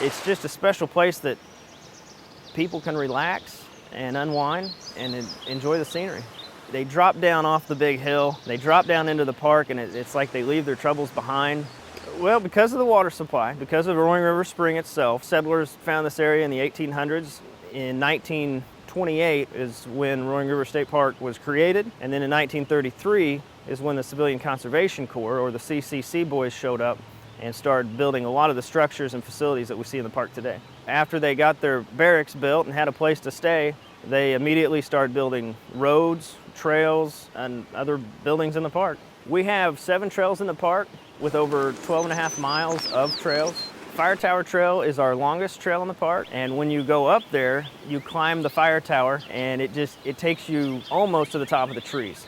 It's just a special place that people can relax and unwind and enjoy the scenery. They drop down off the big hill, they drop down into the park, and it's like they leave their troubles behind. Well, because of the water supply, because of the Roaring River Spring itself, settlers found this area in the 1800s. In 1928 is when Roaring River State Park was created, and then in 1933 is when the Civilian Conservation Corps, or the CCC boys, showed up and started building a lot of the structures and facilities that we see in the park today. After they got their barracks built and had a place to stay, they immediately started building roads, trails, and other buildings in the park. We have 7 trails in the park with over 12.5 miles of trails. Fire Tower Trail is our longest trail in the park, and when you go up there, you climb the fire tower, and it takes you almost to the top of the trees.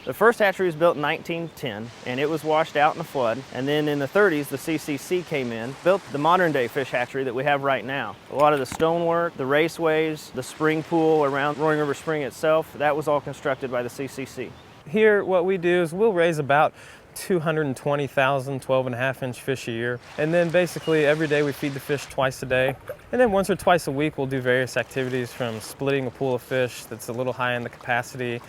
The first hatchery was built in 1910, and it was washed out in a flood. And then in the 30s, the CCC came in, built the modern-day fish hatchery that we have right now. A lot of the stonework, the raceways, the spring pool around Roaring River Spring itself, that was all constructed by the CCC. Here, what we do is we'll raise about 220,000 12.5-inch fish a year. And then basically every day we feed the fish twice a day. And then once or twice a week we'll do various activities, from splitting a pool of fish that's a little high in the capacity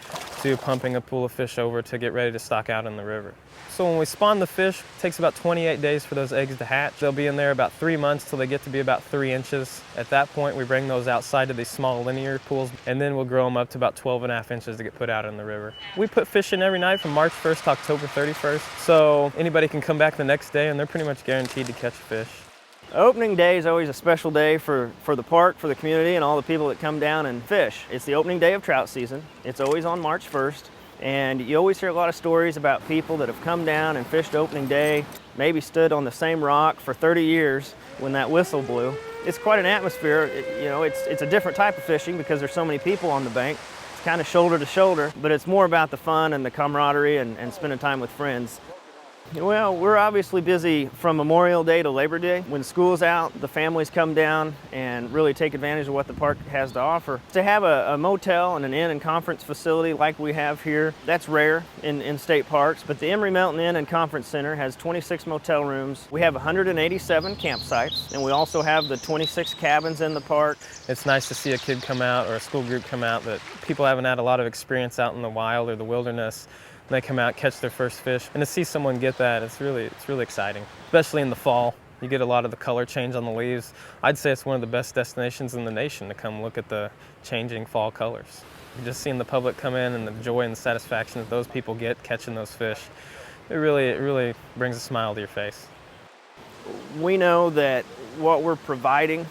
to pumping a pool of fish over to get ready to stock out in the river. So when we spawn the fish, it takes about 28 days for those eggs to hatch. They'll be in there about 3 months till they get to be about 3 inches. At that point, we bring those outside to these small linear pools, and then we'll grow them up to about 12.5 inches to get put out in the river. We put fish in every night from March 1st to October 31st, so anybody can come back the next day and they're pretty much guaranteed to catch fish. Opening day is always a special day for the park, for the community, and all the people that come down and fish. It's the opening day of trout season. It's always on March 1st. And you always hear a lot of stories about people that have come down and fished opening day, maybe stood on the same rock for 30 years when that whistle blew. It's quite an atmosphere. It's a different type of fishing because there's so many people on the bank. It's kind of shoulder to shoulder, but it's more about the fun and the camaraderie and spending time with friends. Well, we're obviously busy from Memorial Day to Labor Day. When school's out, the families come down and really take advantage of what the park has to offer. To have a motel and an inn and conference facility like we have here, that's rare in state parks, but the Emery Mountain Inn and Conference Center has 26 motel rooms. We have 187 campsites, and we also have the 26 cabins in the park. It's nice to see a kid come out or a school group come out that people haven't had a lot of experience out in the wild or the wilderness. They come out, catch their first fish, and to see someone get that, it's really exciting. Especially in the fall, you get a lot of the color change on the leaves. I'd say it's one of the best destinations in the nation to come look at the changing fall colors. Just seeing the public come in and the joy and the satisfaction that those people get catching those fish, it really brings a smile to your face. We know that what we're providing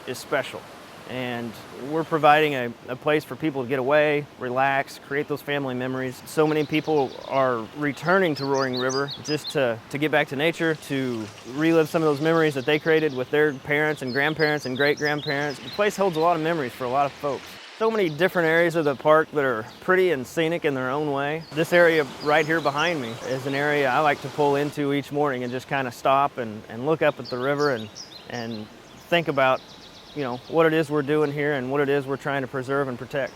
is special. And we're providing a place for people to get away, relax, create those family memories. So many people are returning to Roaring River just to get back to nature, to relive some of those memories that they created with their parents and grandparents and great-grandparents. The place holds a lot of memories for a lot of folks. So many different areas of the park that are pretty and scenic in their own way. This area right here behind me is an area I like to pull into each morning and just kind of stop and look up at the river and think about what it is we're doing here and what it is we're trying to preserve and protect.